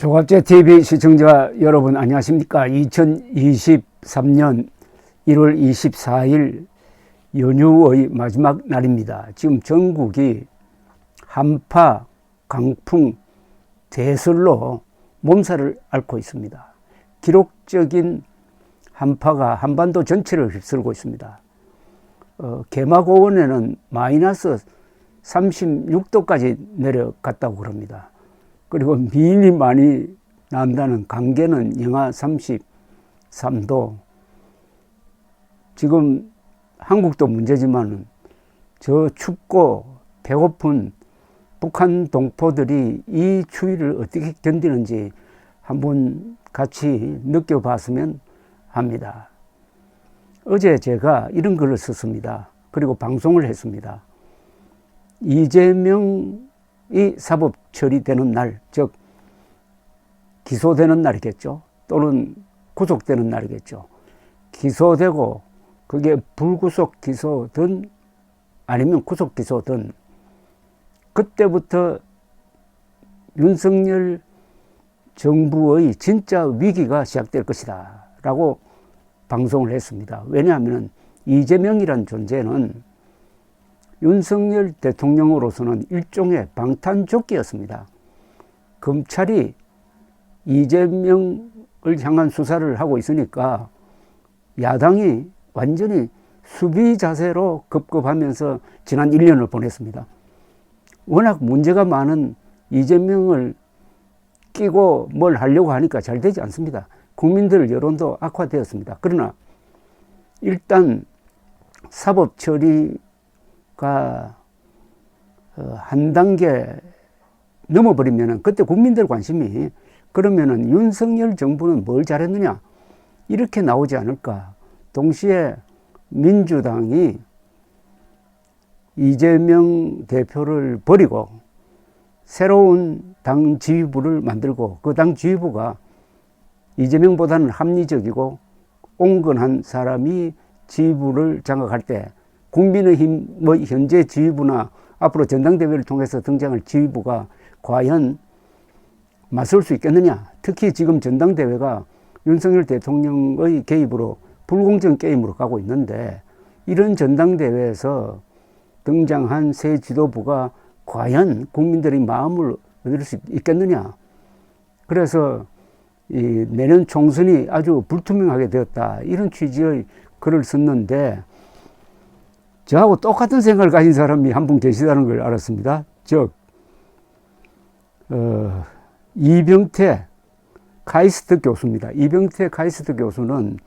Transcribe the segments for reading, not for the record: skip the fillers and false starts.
조갑제 TV 시청자 여러분 안녕하십니까. 2023년 1월 24일 연휴의 마지막 날입니다. 지금 전국이 한파, 강풍, 대설로 몸살을 앓고 있습니다. 기록적인 한파가 한반도 전체를 휩쓸고 있습니다. 개마고원에는 마이너스 36도까지 내려갔다고 그럽니다. 그리고 미인이 많이 난다는 강계는 영하 33도. 지금 한국도 문제지만 저 춥고 배고픈 북한 동포들이 이 추위를 어떻게 견디는지 한번 같이 느껴봤으면 합니다. 어제 제가 이런 글을 썼습니다. 그리고 방송을 했습니다. 이재명이 사법 처리되는 날, 즉 기소되는 날이겠죠. 또는 구속되는 날이겠죠. 기소되고 그게 불구속 기소든 아니면 구속 기소든 그때부터 윤석열 정부의 진짜 위기가 시작될 것이다 라고 방송을 했습니다. 왜냐하면 이재명이란 존재는 윤석열 대통령으로서는 일종의 방탄조끼였습니다. 검찰이 이재명을 향한 수사를 하고 있으니까 야당이 완전히 수비 자세로 급급하면서 지난 1년을 보냈습니다. 워낙 문제가 많은 이재명을 끼고 뭘 하려고 하니까 잘 되지 않습니다. 국민들 여론도 악화되었습니다. 그러나 일단 사법 처리가 한 단계 넘어버리면 그때 국민들 관심이 그러면은 윤석열 정부는 뭘 잘했느냐 이렇게 나오지 않을까. 동시에 민주당이 이재명 대표를 버리고 새로운 당 지휘부를 만들고 그 당 지휘부가 이재명보다는 합리적이고 온건한 사람이 지휘부를 장악할 때 국민의힘의 현재 지휘부나 앞으로 전당대회를 통해서 등장할 지휘부가 과연 맞설 수 있겠느냐. 특히 지금 전당대회가 윤석열 대통령의 개입으로 불공정 게임으로 가고 있는데 이런 전당대회에서 등장한 새 지도부가 과연 국민들의 마음을 얻을 수 있겠느냐. 그래서 이 내년 총선이 아주 불투명하게 되었다. 이런 취지의 글을 썼는데 저하고 똑같은 생각을 가진 사람이 한 분 계시다는 걸 알았습니다. 즉 이병태 카이스트 교수입니다. 이병태 카이스트 교수는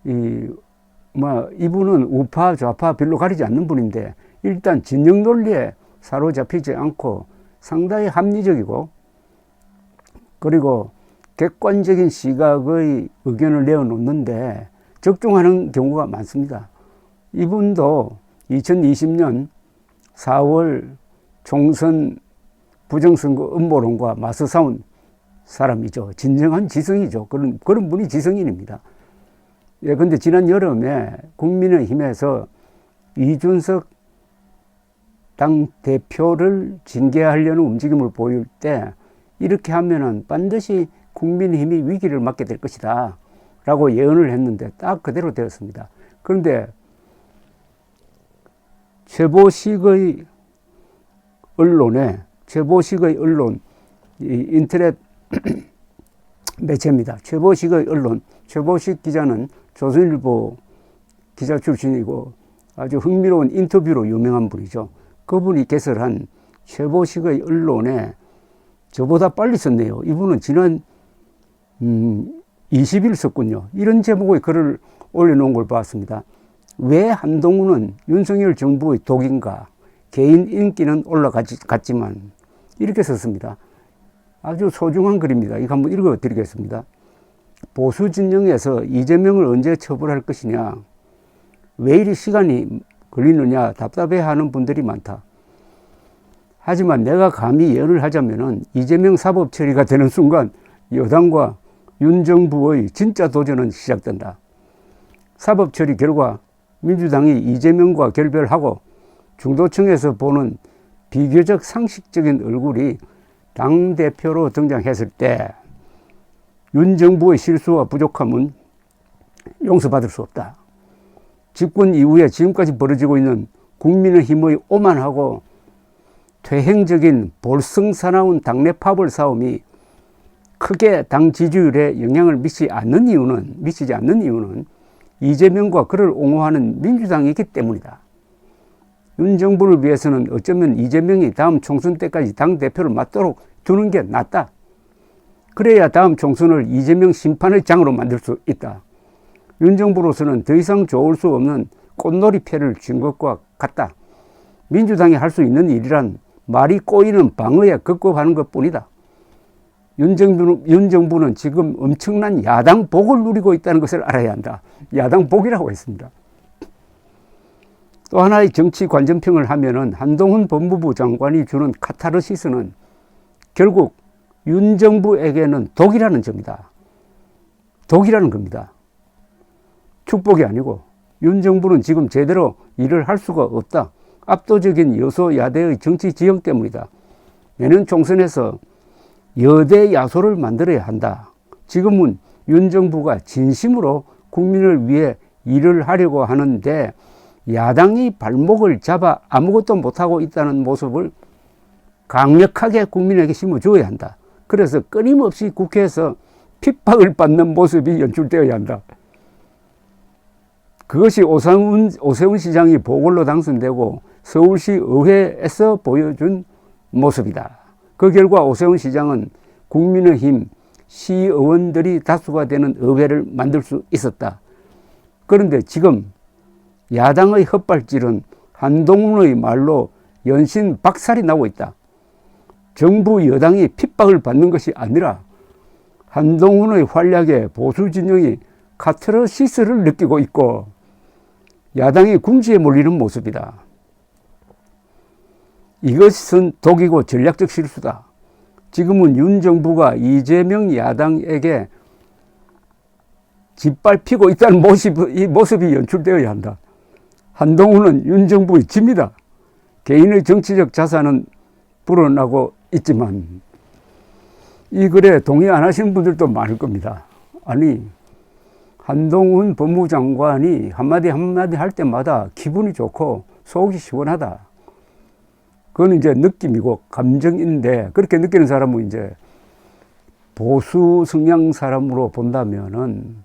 이분은 우파 좌파 별로 가리지 않는 분인데 일단 진영 논리에 사로잡히지 않고 상당히 합리적이고 그리고 객관적인 시각의 의견을 내어놓는데 적중하는 경우가 많습니다. 이분도 2020년 4월 총선 부정선거 음모론과 맞서 싸운 사람이죠. 진정한 지성이죠. 그런 분이 지성인입니다. 예, 근데 지난 여름에 국민의힘에서 이준석 당 대표를 징계하려는 움직임을 보일 때 이렇게 하면은 반드시 국민의힘이 위기를 맞게 될 것이다 라고 예언을 했는데 딱 그대로 되었습니다. 그런데 최보식의 언론, 인터넷 매체입니다. 최보식의 언론, 최보식 기자는 조선일보 기자 출신이고 아주 흥미로운 인터뷰로 유명한 분이죠. 그분이 개설한 최보식의 언론에 저보다 빨리 썼네요. 이분은 지난 20일 썼군요. 이런 제목의 글을 올려놓은 걸 봤습니다. 왜 한동훈은 윤석열 정부의 독인가? 개인 인기는 올라갔지만 이렇게 썼습니다. 아주 소중한 글입니다. 이거 한번 읽어드리겠습니다. 보수 진영에서 이재명을 언제 처벌할 것이냐? 왜 이리 시간이 걸리느냐? 답답해하는 분들이 많다. 하지만 내가 감히 예언을 하자면은 이재명 사법 처리가 되는 순간 여당과 윤 정부의 진짜 도전은 시작된다. 사법 처리 결과 민주당이 이재명과 결별하고 중도층에서 보는 비교적 상식적인 얼굴이 당대표로 등장했을 때 윤 정부의 실수와 부족함은 용서받을 수 없다. 집권 이후에 지금까지 벌어지고 있는 국민의힘의 오만하고 퇴행적인 볼썽사나운 당내 파벌 싸움이 크게 당 지지율에 영향을 미치지 않는 이유는 이재명과 그를 옹호하는 민주당이 있기 때문이다. 윤 정부를 위해서는 어쩌면 이재명이 다음 총선 때까지 당대표를 맡도록 두는 게 낫다. 그래야 다음 총선을 이재명 심판의 장으로 만들 수 있다. 윤 정부로서는 더 이상 좋을 수 없는 꽃놀이패를 쥔 것과 같다. 민주당이 할 수 있는 일이란 말이 꼬이는 방어에 급급하는 것뿐이다. 윤 정부는 지금 엄청난 야당 복을 누리고 있다는 것을 알아야 한다. 야당 복이라고 했습니다. 또 하나의 정치 관전평을 하면은 한동훈 법무부 장관이 주는 카타르시스는 결국 윤 정부에게는 독이라는 점이다. 독이라는 겁니다. 축복이 아니고 윤 정부는 지금 제대로 일을 할 수가 없다. 압도적인 여소야대의 정치 지형 때문이다. 내년 총선에서 여대 야소를 만들어야 한다. 지금은 윤 정부가 진심으로 국민을 위해 일을 하려고 하는데 야당이 발목을 잡아 아무것도 못하고 있다는 모습을 강력하게 국민에게 심어줘야 한다. 그래서 끊임없이 국회에서 핍박을 받는 모습이 연출되어야 한다. 그것이 오세훈 시장이 보궐로 당선되고 서울시 의회에서 보여준 모습이다. 그 결과 오세훈 시장은 국민의힘 시의원들이 다수가 되는 의회를 만들 수 있었다. 그런데 지금 야당의 헛발질은 한동훈의 말로 연신 박살이 나고 있다. 정부 여당이 핍박을 받는 것이 아니라 한동훈의 활약에 보수 진영이 카타르시스를 느끼고 있고 야당이 궁지에 몰리는 모습이다. 이것은 독이고 전략적 실수다. 지금은 윤 정부가 이재명 야당에게 짓밟히고 있다는 모습이 연출되어야 한다. 한동훈은 윤 정부의 짐이다. 개인의 정치적 자산은 불어나고 있지만 이 글에 동의 안 하시는 분들도 많을 겁니다. 아니, 한동훈 법무부 장관이 한마디 할 때마다 기분이 좋고 속이 시원하다. 그건 이제 느낌이고 감정인데 그렇게 느끼는 사람은 이제 보수 성향 사람으로 본다면은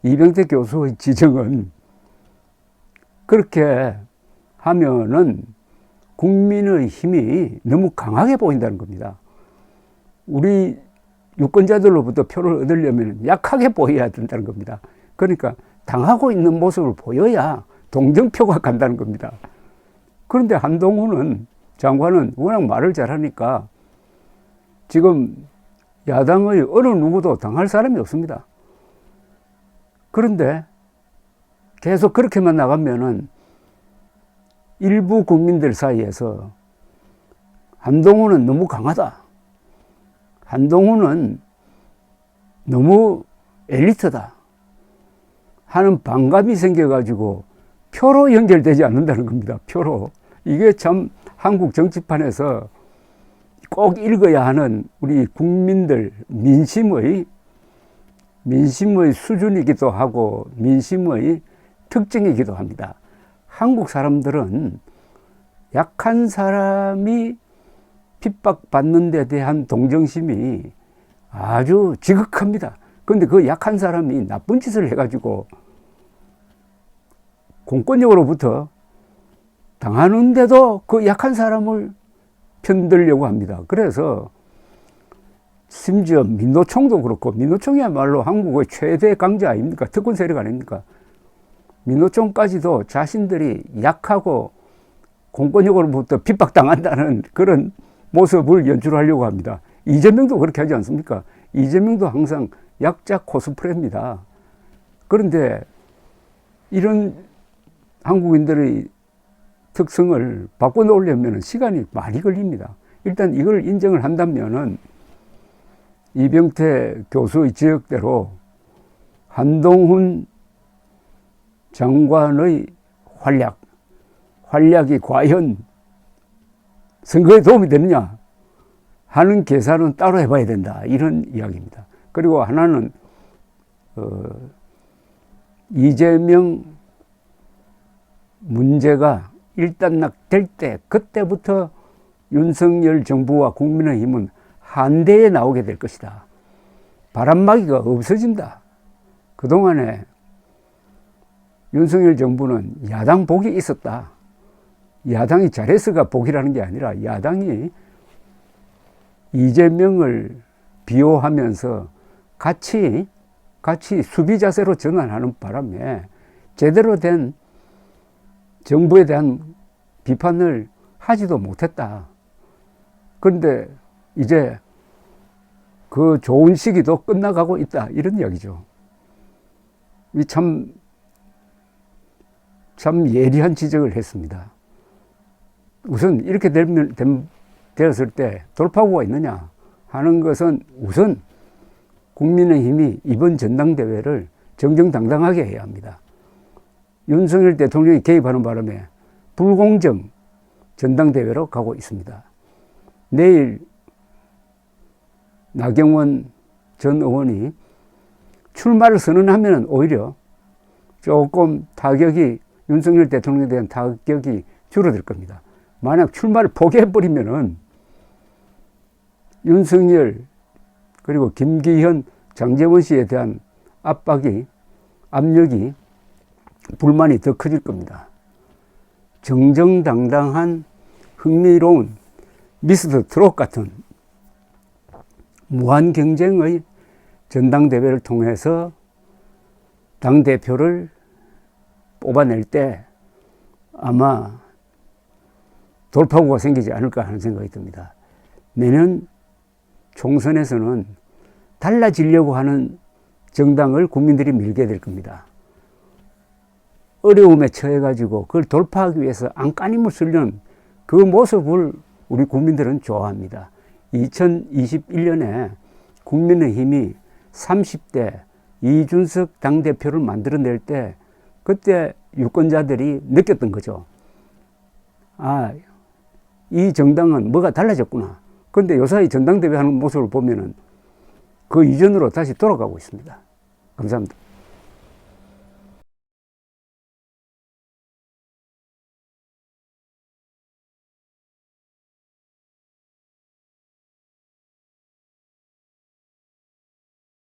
이병태 교수의 지적은 그렇게 하면은 국민의 힘이 너무 강하게 보인다는 겁니다. 우리 유권자들로부터 표를 얻으려면 약하게 보여야 된다는 겁니다. 그러니까 당하고 있는 모습을 보여야 동정표가 간다는 겁니다. 그런데 한동훈은 장관은 워낙 말을 잘하니까 지금 야당의 어느 누구도 당할 사람이 없습니다. 그런데 계속 그렇게만 나가면은 일부 국민들 사이에서 한동훈은 너무 강하다. 한동훈은 너무 엘리트다. 하는 반감이 생겨가지고 표로 연결되지 않는다는 겁니다. 표로. 이게 참 한국 정치판에서 꼭 읽어야 하는 우리 국민들 민심의 수준이기도 하고 민심의 특징이기도 합니다. 한국 사람들은 약한 사람이 핍박받는 데 대한 동정심이 아주 지극합니다. 그런데 그 약한 사람이 나쁜 짓을 해가지고 공권력으로부터 당하는데도 그 약한 사람을 편들려고 합니다. 그래서 심지어 민노총도 그렇고, 민노총이야말로 한국의 최대 강자 아닙니까? 특권 세력 아닙니까? 민노총까지도 자신들이 약하고 공권력으로부터 핍박당한다는 그런 모습을 연출하려고 합니다. 이재명도 그렇게 하지 않습니까? 이재명도 항상 약자 코스프레입니다. 그런데 이런 한국인들의 특성을 바꿔놓으려면 시간이 많이 걸립니다. 일단 이걸 인정을 한다면은 이병태 교수의 지적대로 한동훈 장관의 활약이 과연 선거에 도움이 되느냐 하는 계산은 따로 해봐야 된다. 이런 이야기입니다. 그리고 하나는 이재명 문제가 일단락될 때 그때부터 윤석열 정부와 국민의힘은 한대에 나오게 될 것이다. 바람막이가 없어진다. 그동안에 윤석열 정부는 야당 복이 있었다. 야당이 잘해서가 복이라는 게 아니라 야당이 이재명을 비호하면서 같이 수비 자세로 전환하는 바람에 제대로 된 정부에 대한 비판을 하지도 못했다. 그런데 이제 그 좋은 시기도 끝나가고 있다. 이런 이야기죠. 참 예리한 지적을 했습니다. 우선 이렇게 되었을 때 돌파구가 있느냐 하는 것은 우선 국민의힘이 이번 전당대회를 정정당당하게 해야 합니다. 윤석열 대통령이 개입하는 바람에 불공정 전당대회로 가고 있습니다. 내일 나경원 전 의원이 출마를 선언하면 오히려 조금 타격이 윤석열 대통령에 대한 타격이 줄어들 겁니다. 만약 출마를 포기해버리면은 윤석열 그리고 김기현, 장제원 씨에 대한 압력이 불만이 더 커질 겁니다. 정정당당한 흥미로운 미스터 트롯 같은 무한 경쟁의 전당대회를 통해서 당대표를 뽑아낼 때 아마 돌파구가 생기지 않을까 하는 생각이 듭니다. 내년 총선에서는 달라지려고 하는 정당을 국민들이 밀게 될 겁니다. 어려움에 처해가지고 그걸 돌파하기 위해서 안간힘을 쓰려는 그 모습을 우리 국민들은 좋아합니다. 2021년에 국민의힘이 30대 이준석 당대표를 만들어낼 때 그때 유권자들이 느꼈던 거죠. 아, 이 정당은 뭐가 달라졌구나. 그런데 요사이 전당대회 하는 모습을 보면은 그 이전으로 다시 돌아가고 있습니다. 감사합니다.